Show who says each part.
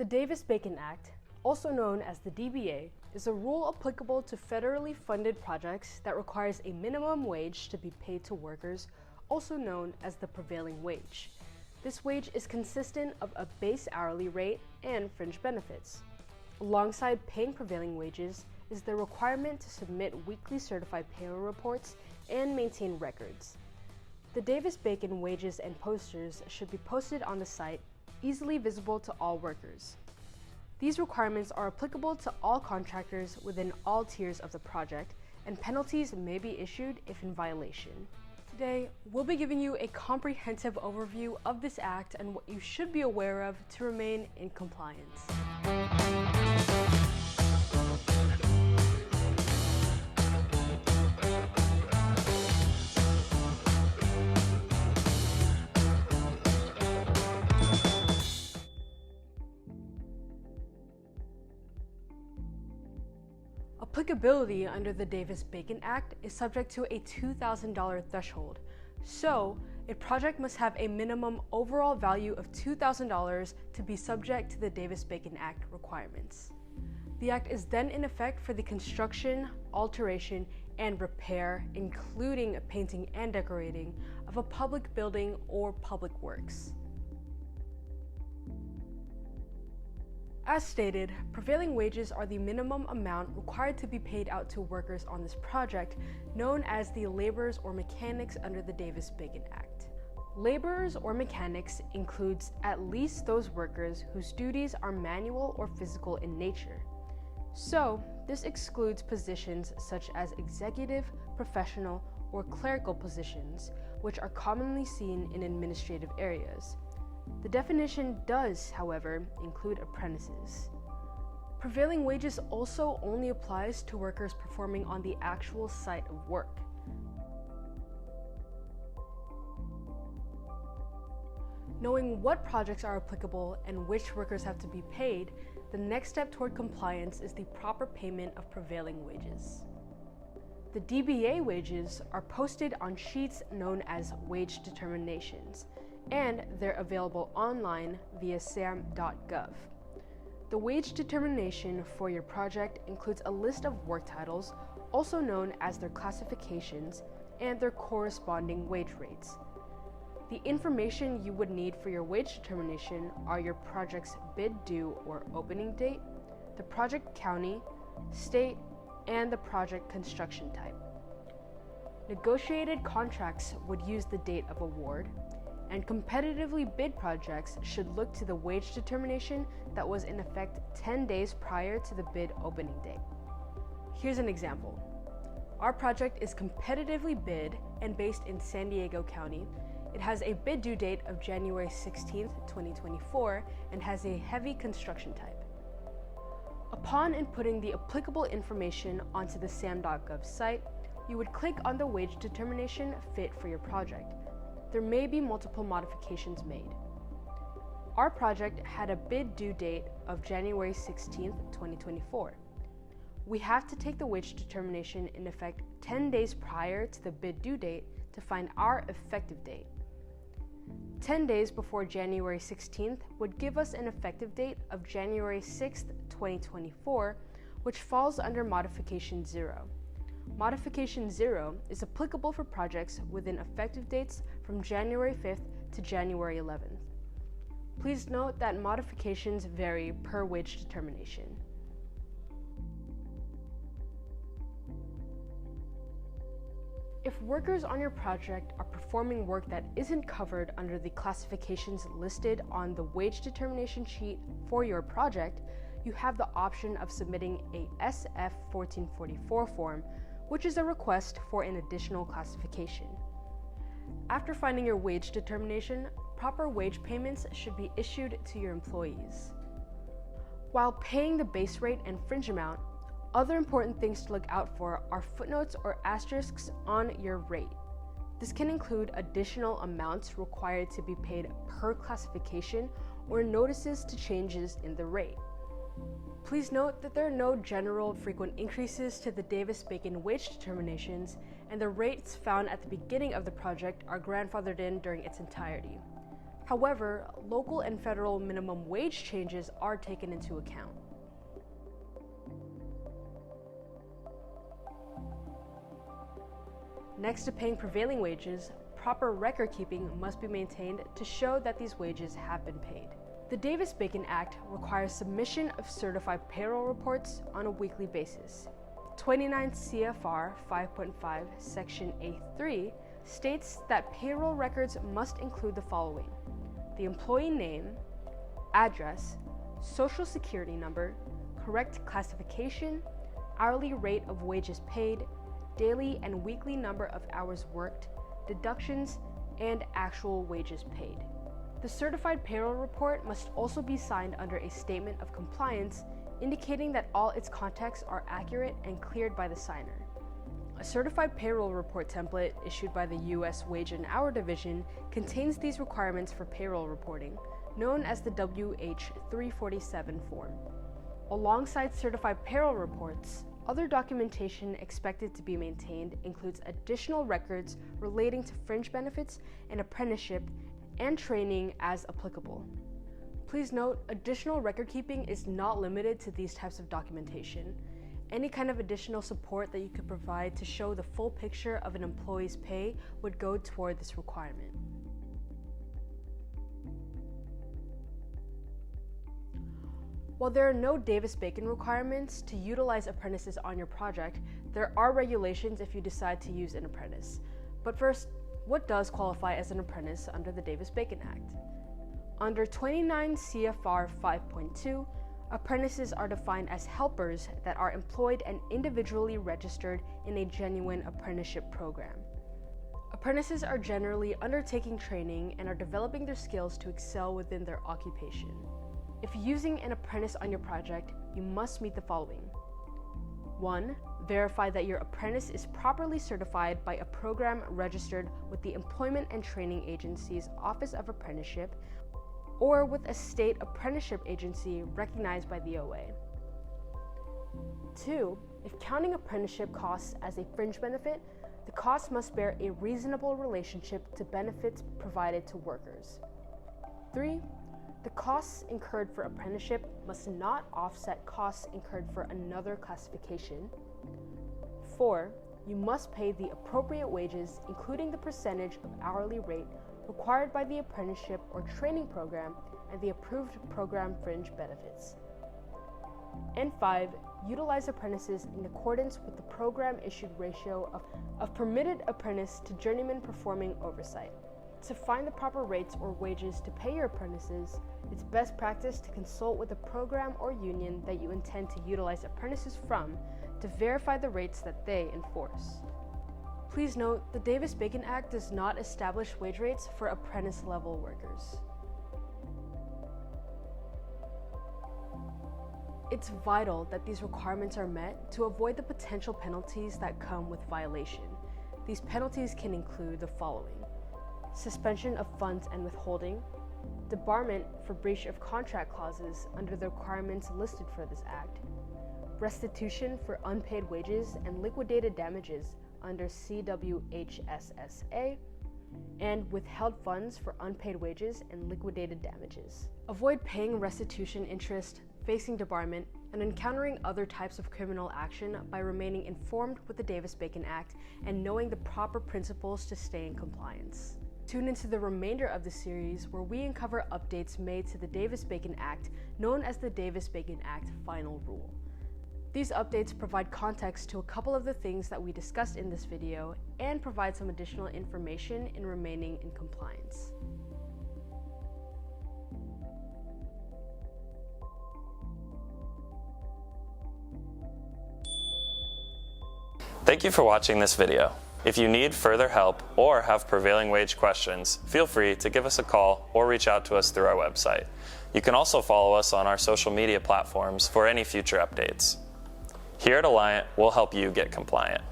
Speaker 1: The Davis-Bacon Act, also known as the DBA, is a rule applicable to federally funded projects that requires a minimum wage to be paid to workers, also known as the prevailing wage. This wage is consistent of a base hourly rate and fringe benefits. Alongside paying prevailing wages is the requirement to submit weekly certified payroll reports and maintain records. The Davis-Bacon wages and posters should be posted on the site, easily visible to all workers. These requirements are applicable to all contractors within all tiers of the project, and penalties may be issued if in violation. Today, we'll be giving you a comprehensive overview of this act and what you should be aware of to remain in compliance. Applicability under the Davis-Bacon Act is subject to a $2,000 threshold, so a project must have a minimum overall value of $2,000 to be subject to the Davis-Bacon Act requirements. The Act is then in effect for the construction, alteration, and repair, including painting and decorating, of a public building or public works. As stated, prevailing wages are the minimum amount required to be paid out to workers on this project, known as the laborers or mechanics under the Davis-Bacon Act. Laborers or mechanics includes at least those workers whose duties are manual or physical in nature. So, this excludes positions such as executive, professional, or clerical positions, which are commonly seen in administrative areas. The definition does, however, include apprentices. Prevailing wages also only applies to workers performing on the actual site of work. Knowing what projects are applicable and which workers have to be paid, the next step toward compliance is the proper payment of prevailing wages. The DBA wages are posted on sheets known as wage determinations, and they're available online via sam.gov. The wage determination for your project includes a list of work titles, also known as their classifications, and their corresponding wage rates. The information you would need for your wage determination are your project's bid due or opening date, the project county, state, and the project construction type. Negotiated contracts would use the date of award, and competitively bid projects should look to the wage determination that was in effect 10 days prior to the bid opening date. Here's an example. Our project is competitively bid and based in San Diego County. It has a bid due date of January 16th, 2024, and has a heavy construction type. Upon inputting the applicable information onto the sam.gov site, you would click on the wage determination fit for your project. There may be multiple modifications made. Our project had a bid due date of January 16th, 2024. We have to take the wage determination in effect 10 days prior to the bid due date to find our effective date. 10 days before January 16th would give us an effective date of January 6th, 2024, which falls under Modification 0. Modification 0 is applicable for projects within effective dates from January 5th to January 11th. Please note that modifications vary per wage determination. If workers on your project are performing work that isn't covered under the classifications listed on the wage determination sheet for your project, you have the option of submitting a SF-1444 form, which is a request for an additional classification. After finding your wage determination, proper wage payments should be issued to your employees. While paying the base rate and fringe amount, other important things to look out for are footnotes or asterisks on your rate. This can include additional amounts required to be paid per classification or notices to changes in the rate. Please note that there are no general frequent increases to the Davis-Bacon wage determinations, and the rates found at the beginning of the project are grandfathered in during its entirety. However, local and federal minimum wage changes are taken into account. Next to paying prevailing wages, proper record keeping must be maintained to show that these wages have been paid. The Davis-Bacon Act requires submission of certified payroll reports on a weekly basis. 29 CFR 5.5 Section A3 states that payroll records must include the following: the employee name, address, social security number, correct classification, hourly rate of wages paid, daily and weekly number of hours worked, deductions, and actual wages paid. The certified payroll report must also be signed under a statement of compliance indicating that all its contacts are accurate and cleared by the signer. A certified payroll report template issued by the U.S. Wage and Hour Division contains these requirements for payroll reporting, known as the WH-347 form. Alongside certified payroll reports, other documentation expected to be maintained includes additional records relating to fringe benefits and apprenticeship and training as applicable. Please note, additional record keeping is not limited to these types of documentation. Any kind of additional support that you could provide to show the full picture of an employee's pay would go toward this requirement. While there are no Davis-Bacon requirements to utilize apprentices on your project, there are regulations if you decide to use an apprentice. But first, what does qualify as an apprentice under the Davis-Bacon Act? Under 29 CFR 5.2, apprentices are defined as helpers that are employed and individually registered in a genuine apprenticeship program. Apprentices are generally undertaking training and are developing their skills to excel within their occupation. If using an apprentice on your project, you must meet the following. 1. Verify that your apprentice is properly certified by a program registered with the Employment and Training Agency's Office of Apprenticeship or with a state apprenticeship agency recognized by the OA. 2. If counting apprenticeship costs as a fringe benefit, the cost must bear a reasonable relationship to benefits provided to workers. 3. The costs incurred for apprenticeship must not offset costs incurred for another classification. 4. You must pay the appropriate wages, including the percentage of hourly rate required by the apprenticeship or training program and the approved program fringe benefits. And 5. Utilize apprentices in accordance with the program-issued ratio of permitted apprentice to journeyman performing oversight. To find the proper rates or wages to pay your apprentices, it's best practice to consult with the program or union that you intend to utilize apprentices from to verify the rates that they enforce. Please note, the Davis-Bacon Act does not establish wage rates for apprentice-level workers. It's vital that these requirements are met to avoid the potential penalties that come with violation. These penalties can include the following: suspension of funds and withholding, debarment for breach of contract clauses under the requirements listed for this act, restitution for unpaid wages and liquidated damages under CWHSSA, and withheld funds for unpaid wages and liquidated damages. Avoid paying restitution interest, facing debarment, and encountering other types of criminal action by remaining informed with the Davis-Bacon Act and knowing the proper principles to stay in compliance. Tune into the remainder of the series where we uncover updates made to the Davis-Bacon Act, known as the Davis-Bacon Act Final Rule. These updates provide context to a couple of the things that we discussed in this video and provide some additional information in remaining in compliance.
Speaker 2: Thank you for watching this video. If you need further help or have prevailing wage questions, feel free to give us a call or reach out to us through our website. You can also follow us on our social media platforms for any future updates. Here at Alliant, we'll help you get compliant.